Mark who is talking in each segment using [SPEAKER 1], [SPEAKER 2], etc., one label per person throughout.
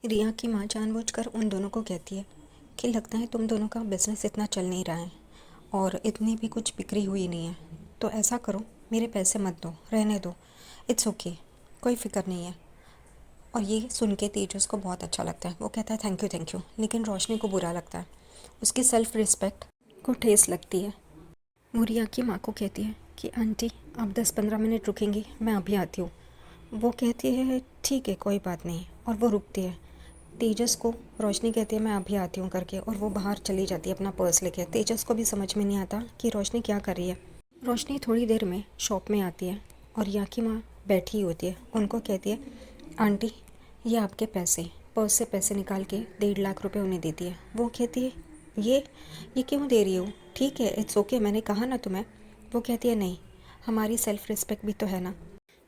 [SPEAKER 1] रिया की माँ जानबूझकर उन दोनों को कहती है कि लगता है तुम दोनों का बिजनेस इतना चल नहीं रहा है और इतनी भी कुछ बिक्री हुई नहीं है, तो ऐसा करो, मेरे पैसे मत दो, रहने दो, इट्स ओके, कोई फ़िक्र नहीं है। और ये सुन के तेजस को बहुत अच्छा लगता है। वो कहता है थैंक यू, लेकिन रोशनी को बुरा लगता है। उसकी सेल्फ रिस्पेक्ट को ठेस लगती है। वो रिया की माँ को कहती है कि आंटी, आप 10-15 मिनट रुकेंगी, मैं अभी आती हूँ। वो कहती है ठीक है, कोई बात नहीं, और वो रुकती है। तेजस को रोशनी कहती है मैं अभी आती हूँ करके, और वो बाहर चली जाती है अपना पर्स लेके। तेजस को भी समझ में नहीं आता कि रोशनी क्या कर रही है। रोशनी थोड़ी देर में शॉप में आती है और यहाँ की माँ बैठी होती है। उनको कहती है आंटी, ये आपके पैसे। पर्स से पैसे निकाल के 1.5 लाख रुपए उन्हें देती है। वो कहती है ये क्यों दे रही हो? ठीक है, इट्स ओके, मैंने कहा ना तुम्हें। वो कहती है नहीं, हमारी सेल्फ रिस्पेक्ट भी तो है ना।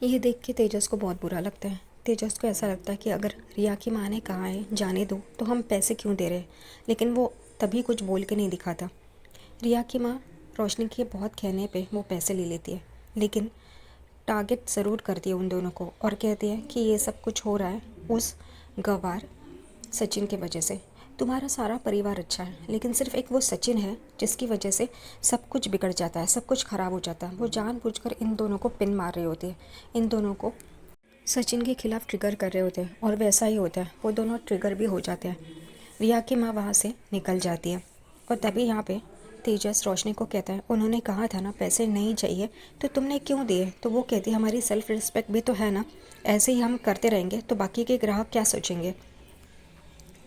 [SPEAKER 1] ये देख के तेजस को बहुत बुरा लगता है। तेजस को ऐसा लगता है कि अगर रिया की माँ ने कहा है जाने दो, तो हम पैसे क्यों दे रहे हैं। लेकिन वो तभी कुछ बोल के नहीं दिखाता। रिया की माँ रोशनी के बहुत कहने पे वो पैसे ले लेती है, लेकिन टारगेट ज़रूर करती है उन दोनों को और कहती है कि ये सब कुछ हो रहा है उस गवार सचिन की वजह से। तुम्हारा सारा परिवार अच्छा है, लेकिन सिर्फ एक वो सचिन है जिसकी वजह से सब कुछ बिगड़ जाता है, सब कुछ ख़राब हो जाता है। वो जानबूझकर इन दोनों को पिन मार रही होती है, इन दोनों को सचिन के खिलाफ ट्रिगर कर रहे होते हैं, और वैसा ही होता है, वो दोनों ट्रिगर भी हो जाते हैं। रिया की माँ वहाँ से निकल जाती है और तभी यहाँ पे तेजस रोशनी को कहता है उन्होंने कहा था ना पैसे नहीं चाहिए, तो तुमने क्यों दिए? तो वो कहती है हमारी सेल्फ रिस्पेक्ट भी तो है ना, ऐसे ही हम करते रहेंगे तो बाकी के ग्राहक क्या सोचेंगे।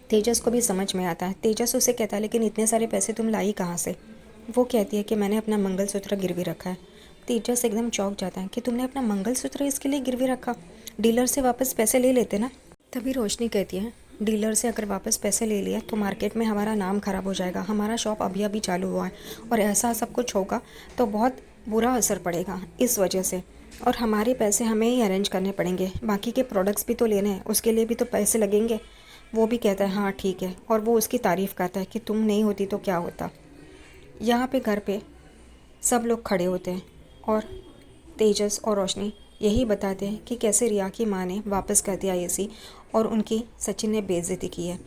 [SPEAKER 1] तेजस को भी समझ में आता है। तेजस उसे कहता है लेकिन इतने सारे पैसे तुम लाई कहाँ से? वो कहती है कि मैंने अपना मंगलसूत्र गिरवी रखा है। तेजस एकदम चौंक जाता है कि तुमने अपना मंगलसूत्र इसके लिए गिरवी रखा? डीलर से वापस पैसे ले लेते ना। तभी रोशनी कहती है डीलर से अगर वापस पैसे ले लिए तो मार्केट में हमारा नाम खराब हो जाएगा। हमारा शॉप अभी अभी चालू हुआ है और ऐसा सब कुछ होगा तो बहुत बुरा असर पड़ेगा इस वजह से, और हमारे पैसे हमें ही अरेंज करने पड़ेंगे। बाकी के प्रोडक्ट्स भी तो लेने हैं, उसके लिए भी तो पैसे लगेंगे। वो भी कहता है हाँ ठीक है, और वो उसकी तारीफ़ करता है कि तुम नहीं होती तो क्या होता। यहाँ पे घर पे सब लोग खड़े होते हैं और तेजस और रोशनी यही बताते हैं कि कैसे रिया की माँ ने वापस कर दिया एसी और उनकी सचिन ने बेइज्जती की है।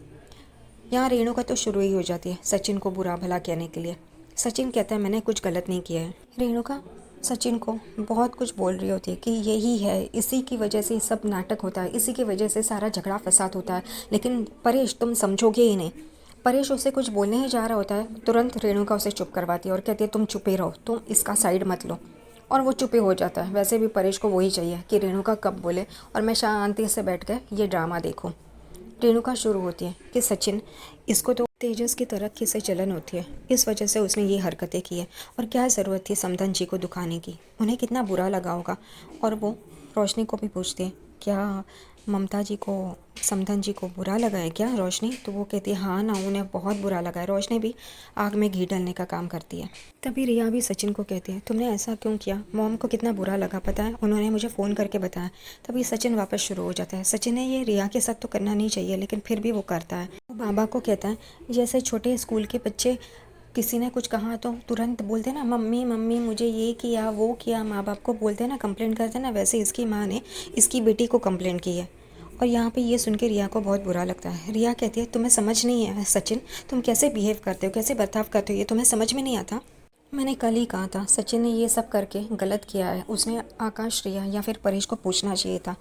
[SPEAKER 1] यहाँ रेणु का तो शुरू ही हो जाती है सचिन को बुरा भला कहने के लिए। सचिन कहता है मैंने कुछ गलत नहीं किया है। रेणुका सचिन को बहुत कुछ बोल रही होती है कि यही है, इसी की वजह से सब नाटक होता है, इसी की वजह से सारा झगड़ा फसाद होता है। लेकिन परेश तुम समझोगे ही नहीं। परेश उसे कुछ बोलने ही जा रहा होता है, तुरंत रेणुका उसे चुप करवाती है और कहती है तुम चुपे रहो, तुम इसका साइड मत लो। और वो चुप ही हो जाता है। वैसे भी परेश को वही चाहिए कि रेणुका कब बोले और मैं शांति से बैठ कर ये ड्रामा देखूं। रेणुका शुरू होती है कि सचिन, इसको तो तेजस की तरक्की से जलन होती है, इस वजह से उसने ये हरकतें की है, और क्या ज़रूरत थी समधन जी को दुखाने की, उन्हें कितना बुरा लगा होगा। और वो रोशनी को भी पूछती है क्या ममता जी को, समधन जी को बुरा लगा है क्या रोशनी? तो वो कहती है हाँ ना, उन्हें बहुत बुरा लगा है। रोशनी भी आग में घी डालने का काम करती है। तभी रिया भी सचिन को कहती है तुमने ऐसा क्यों किया? मॉम को कितना बुरा लगा पता है, उन्होंने मुझे फ़ोन करके बताया। तभी सचिन वापस शुरू हो जाता है। सचिन ने ये रिया के साथ तो करना नहीं चाहिए, लेकिन फिर भी वो करता है। वो बाबा को कहता है जैसे छोटे स्कूल के बच्चे किसी ने कुछ कहा तो तुरंत बोलते ना मम्मी मम्मी मुझे ये किया वो किया, माँ बाप को बोलते ना, कंप्लेंट करते ना, वैसे इसकी माँ ने इसकी बेटी को कंप्लेंट की है। और यहाँ पे ये सुन के रिया को बहुत बुरा लगता है। रिया कहती है तुम्हें समझ नहीं है सचिन, तुम कैसे बिहेव करते हो, कैसे बर्ताव करते हो, ये तुम्हें समझ में नहीं आता। मैंने कल ही कहा था सचिन ने ये सब करके गलत किया है, उसने आकाश, रिया या फिर परेश को पूछना चाहिए था,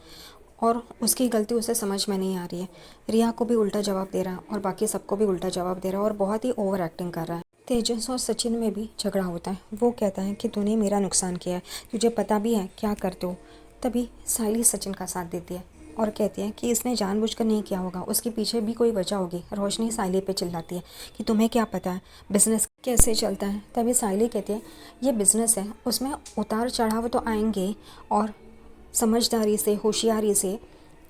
[SPEAKER 1] और उसकी गलती उसे समझ में नहीं आ रही है। रिया को भी उल्टा जवाब दे रहा है और बाकी सबको भी उल्टा जवाब दे रहा है और बहुत ही ओवर एक्टिंग कर रहा है। तेजस और सचिन में भी झगड़ा होता है। वो कहता है कि तूने मेरा नुकसान किया है, तुझे पता भी है क्या करते हो। तभी साइली सचिन का साथ देती है और कहती है कि इसने जानबूझकर नहीं किया होगा, उसके पीछे भी कोई वजह होगी। रोशनी साइली पे चिल्लाती है कि तुम्हें क्या पता है बिजनेस कैसे चलता है। तभी साइली कहती है ये बिजनेस है, उसमें उतार चढ़ाव तो आएंगे, और समझदारी से, होशियारी से,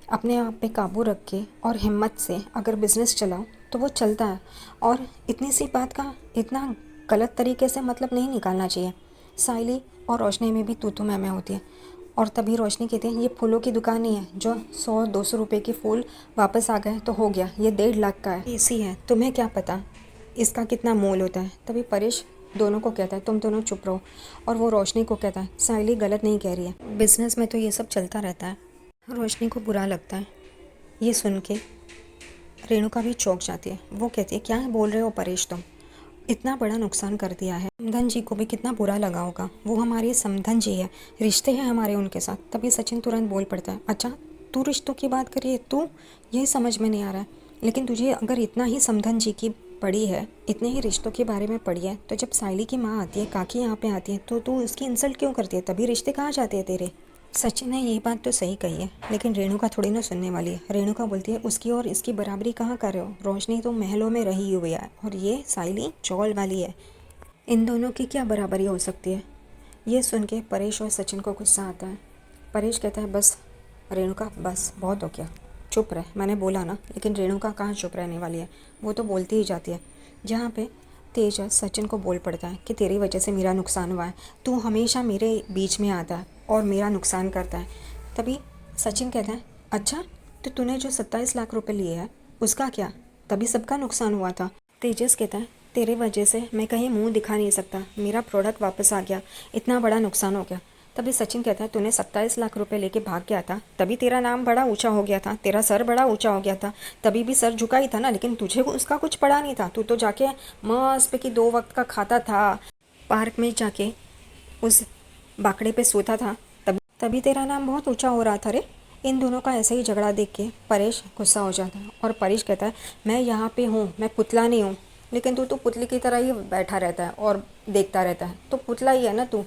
[SPEAKER 1] अपने आप पे काबू रख के और हिम्मत से अगर बिज़नेस चलाओ तो वो चलता है। और इतनी सी बात का इतना गलत तरीके से मतलब नहीं निकालना चाहिए। साइली और रोशनी में भी तू मैं होती है। और तभी रोशनी कहती है ये फूलों की दुकान नहीं है जो 100-200 रुपए के फूल वापस आ गए तो हो गया, ये 1.5 लाख का है, एसी है, तुम्हें क्या पता इसका कितना मोल होता है। तभी परेश दोनों को कहता है तुम दोनों चुप रहो, और वो रोशनी को कहता है साइली गलत नहीं कह रही है, बिजनेस में तो ये सब चलता रहता है। रोशनी को बुरा लगता है ये सुन के रेणुका भी चौंक जाती है। वो कहती है क्या बोल रहे हो परेश तुम, इतना बड़ा नुकसान कर दिया है। समधन जी को भी कितना बुरा लगा होगा, वो हमारी समधन जी है, रिश्ते हैं हमारे उनके साथ। तभी सचिन तुरंत बोल पड़ता है अच्छा तू रिश्तों की बात करिए, तू यही समझ में नहीं आ रहा है। लेकिन तुझे अगर इतना ही समधन जी की पड़ी है, इतने ही रिश्तों के बारे में पड़ी है, तो जब साइली की माँ आती है, काकी यहाँ पे आती है, तो तू उसकी इंसल्ट क्यों करती है? तभी रिश्ते कहाँ जाते हैं तेरे। सचिन ने ये बात तो सही कही है, लेकिन रेणुका थोड़ी ना सुनने वाली है। रेणुका बोलती है उसकी और इसकी बराबरी कहाँ कर रहे हो? रोशनी तो महलों में रही हुई है और ये साइली चौल वाली है, इन दोनों की क्या बराबरी हो सकती है? ये सुन के परेश और सचिन को गुस्सा आता है। परेश कहता है बस रेणुका, बस बहुत हो गया, चुप रह, मैंने बोला ना। लेकिन रेणुका कहाँ चुप रहने वाली है, वो तो बोलती ही जाती है। जहाँ पे तेजस सचिन को बोल पड़ता है कि तेरी वजह से मेरा नुकसान हुआ है, तू हमेशा मेरे बीच में आता है और मेरा नुकसान करता है। तभी सचिन कहता है अच्छा तो तूने जो 27 लाख रुपए लिए हैं उसका क्या? तभी सबका नुकसान हुआ था। तेजस कहता है तेरे वजह से मैं कहीं मुंह दिखा नहीं सकता, मेरा प्रोडक्ट वापस आ गया, इतना बड़ा नुकसान हो गया। तभी सचिन कहता है तूने 27 लाख रुपए लेके भाग गया था, तभी तेरा नाम बड़ा ऊंचा हो गया था, तेरा सर बड़ा ऊंचा हो गया था, तभी भी सर झुका ही था ना। लेकिन तुझे उसका कुछ पड़ा नहीं था, तू तो जाके मस्त पे कि 2 वक्त का खाता था, पार्क में जाके उस बाकड़े पे सोता था, तभी तभी तेरा नाम बहुत ऊंचा हो रहा था रे। इन दोनों का ऐसे ही झगड़ा देख के परेश गुस्सा हो जाता है और परेश कहता है मैं यहाँ पे हूँ, मैं पुतला नहीं हूँ। लेकिन तू तो पुतले की तरह ही बैठा रहता है और देखता रहता है, तो पुतला ही है ना तू।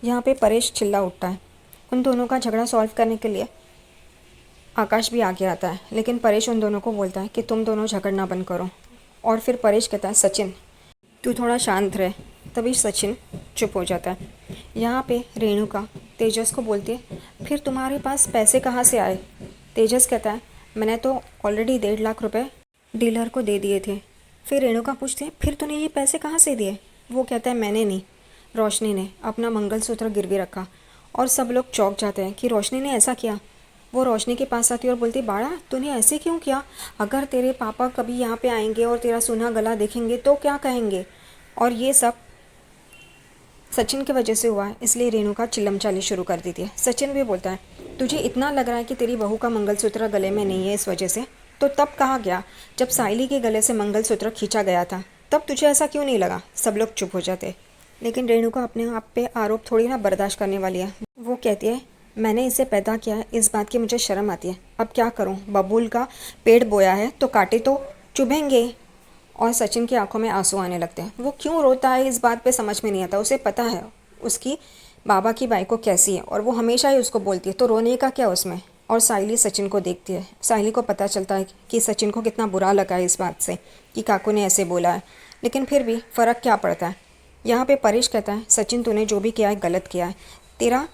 [SPEAKER 1] यहाँ पे परेश चिल्ला उठता है। उन दोनों का झगड़ा सॉल्व करने के लिए आकाश भी आगे आता है, लेकिन परेश उन दोनों को बोलता है कि तुम दोनों झगड़ना बंद करो। और फिर परेश कहता है सचिन तू थोड़ा शांत रहे। तभी सचिन चुप हो जाता है। यहाँ पे रेणुका तेजस को बोलती है फिर तुम्हारे पास पैसे कहाँ से आए? तेजस कहता है मैंने तो ऑलरेडी 1.5 लाख रुपए डीलर को दे दिए थे। फिर रेणुका पूछती है फिर तूने ये पैसे कहाँ से दिए? वो कहता है मैंने नहीं, रोशनी ने अपना मंगलसूत्र गिरवी रखा। और सब लोग चौंक जाते हैं कि रोशनी ने ऐसा किया। वो रोशनी के पास आती है और बोलती बाड़ा तूने ऐसे क्यों किया? अगर तेरे पापा कभी यहाँ पे आएंगे और तेरा सुना गला देखेंगे तो क्या कहेंगे? और ये सब सचिन की वजह से हुआ है, इसलिए रेणुका चिल्लम चाली शुरू कर देती है। सचिन भी बोलता है तुझे इतना लग रहा है कि तेरी बहू का मंगलसूत्र गले में नहीं है इस वजह से, तो तब कहाँ गया जब साइली के गले से मंगलसूत्र खींचा गया था? तब तुझे ऐसा क्यों नहीं लगा? सब लोग चुप हो जाते। लेकिन रेणुका अपने आप पे आरोप थोड़ी ना बर्दाश्त करने वाली है। वो कहती है मैंने इसे पैदा किया है, इस बात की मुझे शर्म आती है। अब क्या करूं, बबूल का पेड़ बोया है तो कांटे तो चुभेंगे। और सचिन की आंखों में आंसू आने लगते हैं। वो क्यों रोता है इस बात पे समझ में नहीं आता। उसे पता है उसकी बाबा की बाई को कैसी है और वो हमेशा ही उसको बोलती है, तो रोने का क्या उसमें। और साइली सचिन को देखती है। साइली को पता चलता है कि सचिन को कितना बुरा लगा है इस बात से कि काकू ने ऐसे बोला है, लेकिन फिर भी फ़र्क क्या पड़ता है। यहाँ पे परेश कहता है सचिन तूने जो भी किया है गलत किया है, तेरा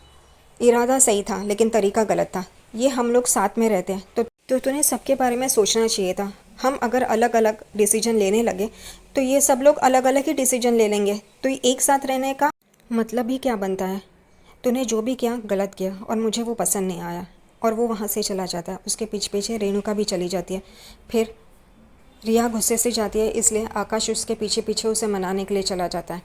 [SPEAKER 1] इरादा सही था लेकिन तरीका गलत था। ये हम लोग साथ में रहते हैं तो तूने सबके बारे में सोचना चाहिए था। हम अगर अलग अलग डिसीजन लेने लगे तो ये सब लोग अलग अलग ही डिसीजन ले लेंगे, तो एक साथ रहने का मतलब ही क्या बनता है। तूने जो भी किया गलत किया और मुझे वो पसंद नहीं आया। और वो वहाँ से चला जाता है। उसके पीछे पीछे रेणुका भी चली जाती है। फिर रिया गुस्से से जाती है, इसलिए आकाश उसके पीछे पीछे उसे मनाने के लिए चला जाता है।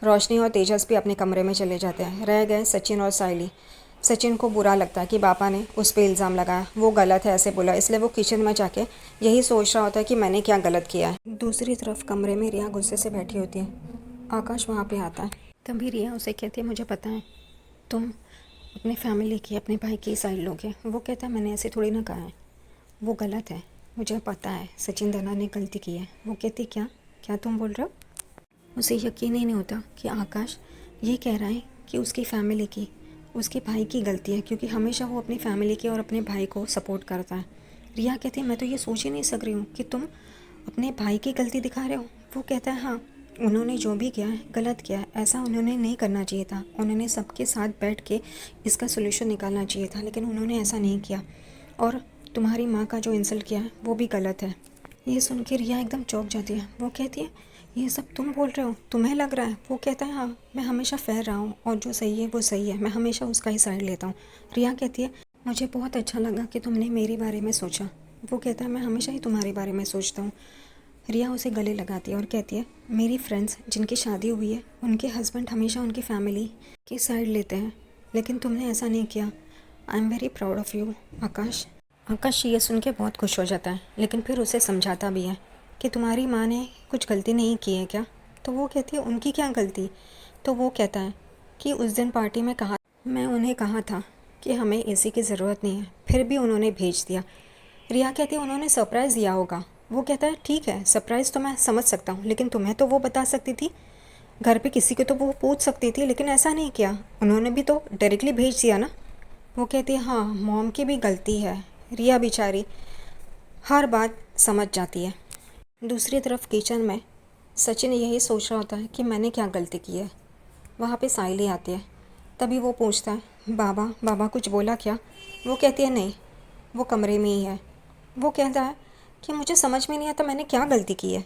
[SPEAKER 1] रोशनी और तेजस भी अपने कमरे में चले जाते हैं। रह गए सचिन और साइली। सचिन को बुरा लगता है कि पापा ने उस पर इल्ज़ाम लगाया, वो गलत है ऐसे बोला, इसलिए वो किचन में जाके यही सोच रहा होता है कि मैंने क्या गलत किया है। दूसरी तरफ कमरे में रिया गुस्से से बैठी होती है। आकाश वहाँ पे आता है। तभी रिया उसे कहती है मुझे पता है तुम अपने फैमिली की, अपने भाई की साइड लोगे। वो कहता है मैंने ऐसे थोड़ी ना कहा है, वो गलत है, मुझे पता है सचिन दना ने गलती की है। वो कहती क्या क्या तुम बोल रहे हो? उसे यकीन ही नहीं होता कि आकाश ये कह रहा है कि उसकी फैमिली की, उसके भाई की गलती है, क्योंकि हमेशा वो अपनी फैमिली के और अपने भाई को सपोर्ट करता है। रिया कहती है मैं तो ये सोच ही नहीं सक रही हूँ कि तुम अपने भाई की गलती दिखा रहे हो। वो कहता है हाँ, उन्होंने जो भी किया है गलत किया है, ऐसा उन्होंने नहीं करना चाहिए था। उन्होंने सबके साथ बैठ के इसका सोल्यूशन निकालना चाहिए था, लेकिन उन्होंने ऐसा नहीं किया। और तुम्हारी माँ का जो इंसल्ट किया है वो भी गलत है। ये सुन के रिया एकदम चौंक जाती है। वो कहती है ये सब तुम बोल रहे हो, तुम्हें लग रहा है? वो कहता है हाँ, मैं हमेशा फेयर रहा हूँ और जो सही है वो सही है, मैं हमेशा उसका ही साइड लेता हूँ। रिया कहती है मुझे बहुत अच्छा लगा कि तुमने मेरे बारे में सोचा। वो कहता है मैं हमेशा ही तुम्हारे बारे में सोचता हूँ। रिया उसे गले लगाती है और कहती है मेरी फ्रेंड्स जिनकी शादी हुई है उनके हस्बैंड हमेशा उनकी फैमिली की साइड लेते हैं, लेकिन तुमने ऐसा नहीं किया। I am very proud of you Akash. Akash ये सुन के बहुत खुश हो जाता है, लेकिन फिर उसे समझाता भी है कि तुम्हारी माँ ने कुछ गलती नहीं की है क्या। तो वो कहती है उनकी क्या गलती। तो वो कहता है कि उस दिन पार्टी में मैं उन्हें कहा था कि हमें एसी की ज़रूरत नहीं है, फिर भी उन्होंने भेज दिया। रिया कहती है उन्होंने सरप्राइज़ दिया होगा। वो कहता है ठीक है, सरप्राइज़ तो मैं समझ सकता हूँ, लेकिन तुम्हें तो वो बता सकती थी, घर पे किसी को तो वो पूछ सकती थी, लेकिन ऐसा नहीं किया। उन्होंने भी तो डायरेक्टली भेज दिया ना। वो कहती है हाँ, मॉम की भी गलती है। रिया बेचारी हर बात समझ जाती है। दूसरी तरफ किचन में सचिन यही सोच रहा होता है कि मैंने क्या गलती की है। वहाँ पे साइली आती है। तभी वो पूछता है बाबा बाबा कुछ बोला क्या। वो कहती है नहीं, वो कमरे में ही है। वो कहता है कि मुझे समझ में नहीं आता मैंने क्या गलती की है।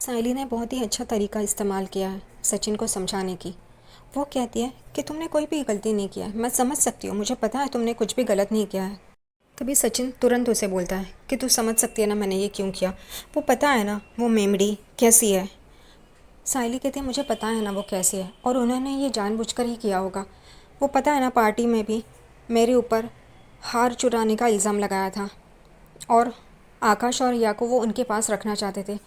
[SPEAKER 1] साइली ने बहुत ही अच्छा तरीका इस्तेमाल किया है सचिन को समझाने की। वो कहती है कि तुमने कोई भी गलती नहीं किया है, मैं समझ सकती हूँ, मुझे पता है तुमने कुछ भी गलत नहीं किया है। तभी सचिन तुरंत उसे बोलता है कि तू समझ सकती है ना मैंने ये क्यों किया। वो पता है ना वो मेमड़ी कैसी है। साइली कहती है मुझे पता है ना वो कैसी है, और उन्होंने ये जानबूझकर ही किया होगा। वो पता है ना पार्टी में भी मेरे ऊपर हार चुराने का इल्ज़ाम लगाया था, और आकाश और रिया को वो उनके पास रखना चाहते थे।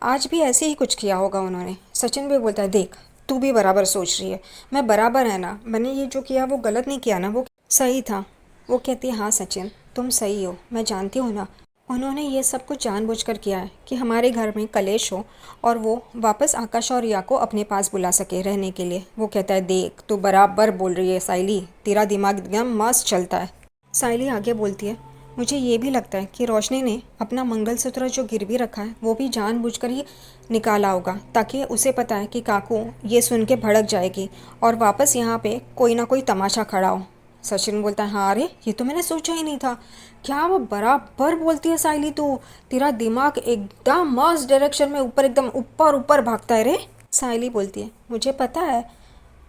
[SPEAKER 1] आज भी ऐसे ही कुछ किया होगा उन्होंने। सचिन भी बोलता है देख तू भी बराबर सोच रही है, मैं बराबर है ना, मैंने ये जो किया वो गलत नहीं किया ना, वो सही था। वो कहती है हाँ सचिन तुम सही हो, मैं जानती हूँ ना, उन्होंने ये सब कुछ जानबूझकर किया है कि हमारे घर में कलेश हो और वो वापस आकाश और रिया को अपने पास बुला सके रहने के लिए। वो कहता है देख तू बराबर बोल रही है साइली, तेरा दिमाग एकदम मस्त चलता है। साइली आगे बोलती है मुझे ये भी लगता है कि रोशनी ने अपना मंगलसूत्र जो गिरवी रखा है वो भी जानबूझकर ही निकाला होगा, ताकि उसे पता है कि काकू ये सुन के भड़क जाएगी और वापस यहाँ पे कोई ना कोई तमाशा खड़ा हो। सचिन बोलता है हाँ अरे ये तो मैंने सोचा ही नहीं था। क्या वो बराबर बोलती है साइली, तू तेरा दिमाग एकदम मस्त डायरेक्शन में ऊपर एकदम ऊपर ऊपर भागता है रे। साइली बोलती है मुझे पता है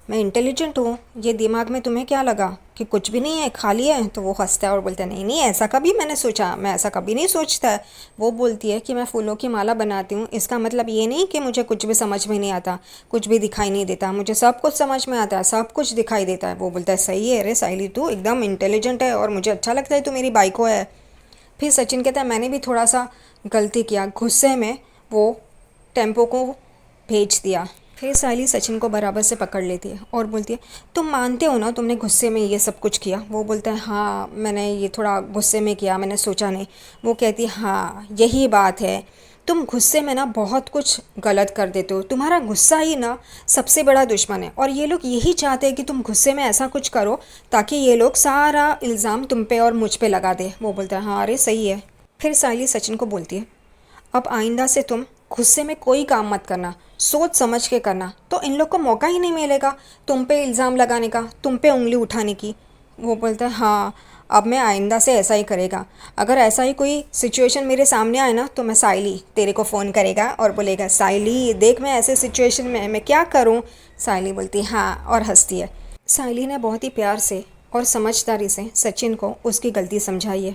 [SPEAKER 1] मैं इंटेलिजेंट हूँ, ये दिमाग में तुम्हें क्या लगा कि कुछ भी नहीं है खाली है। तो वो हंसता है और बोलता है नहीं नहीं ऐसा कभी मैंने सोचा, मैं ऐसा कभी नहीं सोचता है। वो बोलती है कि मैं फूलों की माला बनाती हूँ, इसका मतलब ये नहीं कि मुझे कुछ भी समझ में नहीं आता, कुछ भी दिखाई नहीं देता, मुझे सब कुछ समझ में आता है, सब कुछ दिखाई देता है। वो बोलता है सही है अरे साइली तू एकदम इंटेलिजेंट है और मुझे अच्छा लगता है तू मेरी बाइको है। फिर सचिन कहता है मैंने भी थोड़ा सा गलती किया, गुस्से में वो टेम्पो को भेज दिया। फिर साइली सचिन को बराबर से पकड़ लेती है और बोलती है तुम मानते हो ना तुमने गुस्से में ये सब कुछ किया। वो बोलता है हाँ मैंने ये थोड़ा गुस्से में किया, मैंने सोचा नहीं। वो कहती है हाँ यही बात है, तुम गुस्से में ना बहुत कुछ गलत कर देते हो, तुम्हारा गुस्सा ही ना सबसे बड़ा दुश्मन है, और ये लोग यही चाहते हैं कि तुम गुस्से में ऐसा कुछ करो ताकि ये लोग सारा इल्ज़ाम तुम पे और मुझ पे लगा दे। वो बोलता है हाँ अरे सही है। फिर साइली सचिन को बोलती है अब आइंदा से तुम गुस्से में कोई काम मत करना, सोच समझ के करना, तो इन लोग को मौका ही नहीं मिलेगा तुम पे इल्ज़ाम लगाने का, तुम पे उंगली उठाने की। वो बोलता है हाँ अब मैं आइंदा से ऐसा ही करेगा, अगर ऐसा ही कोई सिचुएशन मेरे सामने आए ना तो मैं साइली तेरे को फ़ोन करेगा और बोलेगा साइली देख मैं ऐसे सिचुएशन में मैं क्या करूँ। साइली बोलती है हाँ और हंसती है। साइली ने बहुत ही प्यार से और समझदारी से सचिन को उसकी गलती समझाई है।